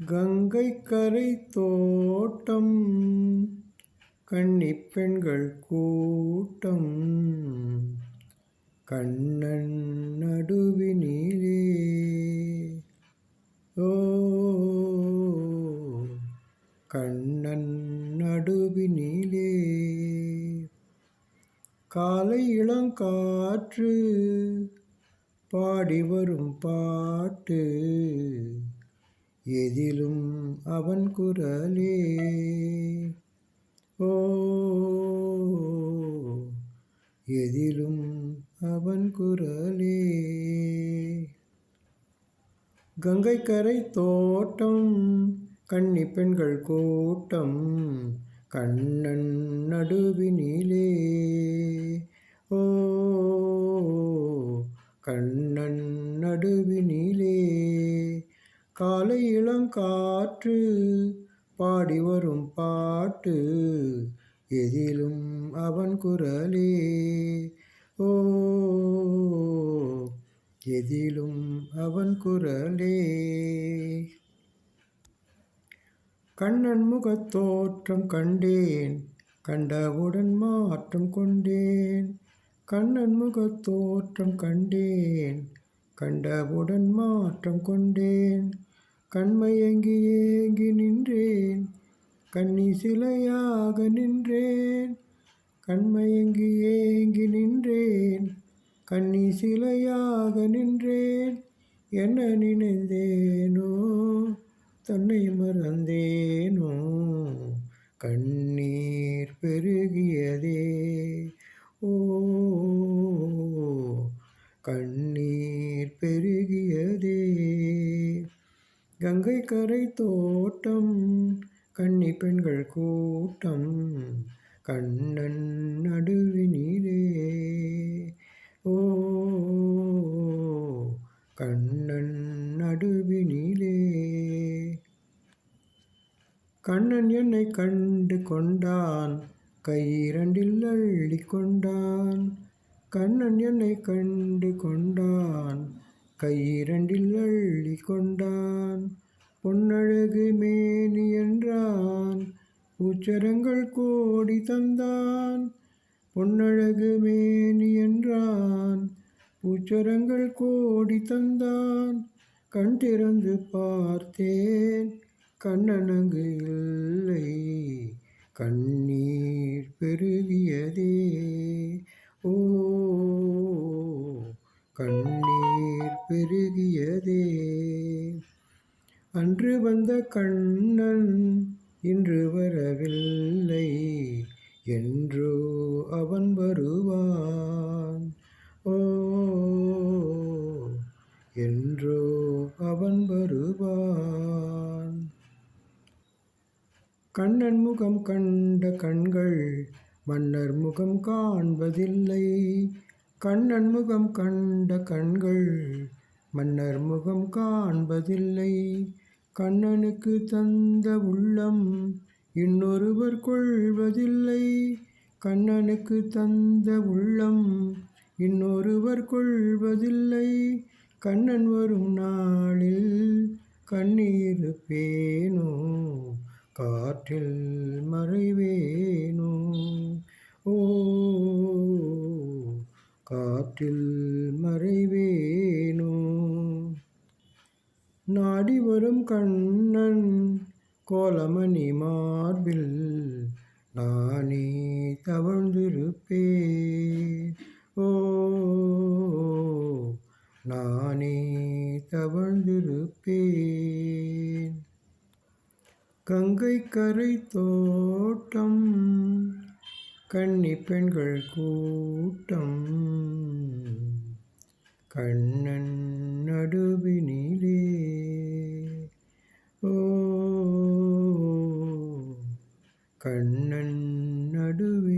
கங்கை கரை தோட்டம் கன்னிப் பெண்கள் கூட்டம் கண்ணன் நடுவினிலே. ஓ கண்ணன் நடுவினிலே. காலை இளங்காற்று பாடி வரும் பாட்டு எதிலும் அவன் குரலே. ஓ எதிலும் அவன் குரலே. கங்கை கரை தோட்டம் கன்னிப் பெண்கள் கூட்டம் கண்ணன் நடுவினிலே. ஓ கண்ணன் நடுவினிலே. காலை இளங்காற்று பாடி வரும் பாட்டு எதிலும் அவன் குரலே. ஓ எதிலும் அவன் குரலே. கண்ணன் முகத்தோற்றம் கண்டேன் கண்டவுடன் மாற்றம் கொண்டேன். கண்ணன் முகத்தோற்றம் கண்டேன் கண்டவுடன் மாற்றம் கொண்டேன். கண்மயங்கி ஏங்கி நின்றேன் கன்னி சிலையாக நின்றேன். கண்மயங்கி ஏங்கி நின்றேன் கன்னி சிலையாக நின்றேன். என்ன நினைந்தேனோ தன்னை மறந்தேனோ கண்ணீர் பெருகியதே. ஓ கண்ணீர் பெருகியதே. கங்கை கரை தோட்டம் கன்னிப் பெண்கள் கூட்டம் கண்ணன் நடுவினிலே. ஓ கண்ணன் நடுவினிலே. கண்ணன் என்னை கண்டு கொண்டான் கையிரண்டில் அள்ளி கொண்டான். கண்ணன் என்னை கண்டு கொண்டான் கையிரண்டில் அள்ளி கொண்டான். பொன்னழகு மேனி என்றான் பூச்சரங்கள் கோடி தந்தான். பொன்னழகு மேனி என்றான் பூச்சரங்கள் கோடி தந்தான். கண் திறந்து பார்த்தேன் கண்ணன் அங்கு இல்லை கண்ணீர் பெருகியதே. ஓ கண்ணீர் பெருகியதே. அன்று வந்த கண்ணன் இன்று வரவில்லை என்றோ அவன் வருவான். ஓ என்றோ அவன் வருவான். கண்ணன் முகம் கண்ட கண்கள் மன்னர் முகம் காண்பதில்லை. கண்ணன் முகம் கண்ட கண்கள் மன்னர் முகம் காண்பதில்லை. கண்ணனுக்கு தந்த உள்ளம் இன்னொருவர் கொள்வதில்லை. கண்ணனுக்கு தந்த உள்ளம் இன்னொருவர் கொள்வதில்லை. கண்ணன் வரும் நாளில் கண்ணீருப்பேனோ காற்றில் மறைவேனோ. ஓ காற்றில் மறைவேனோ. நாடி வரும் கண்ணன் கோலமணி மார்பில் நானே தவழ்ந்திருப்பேன். ஓ நானே தவழ்ந்திருப்பேன். கங்கை கரை தோட்டம் கன்னிப் பெண்கள் கூட்டம் கண்ணன் நடுவினிலே. ஓ கண்ணன் நடுவினிலே.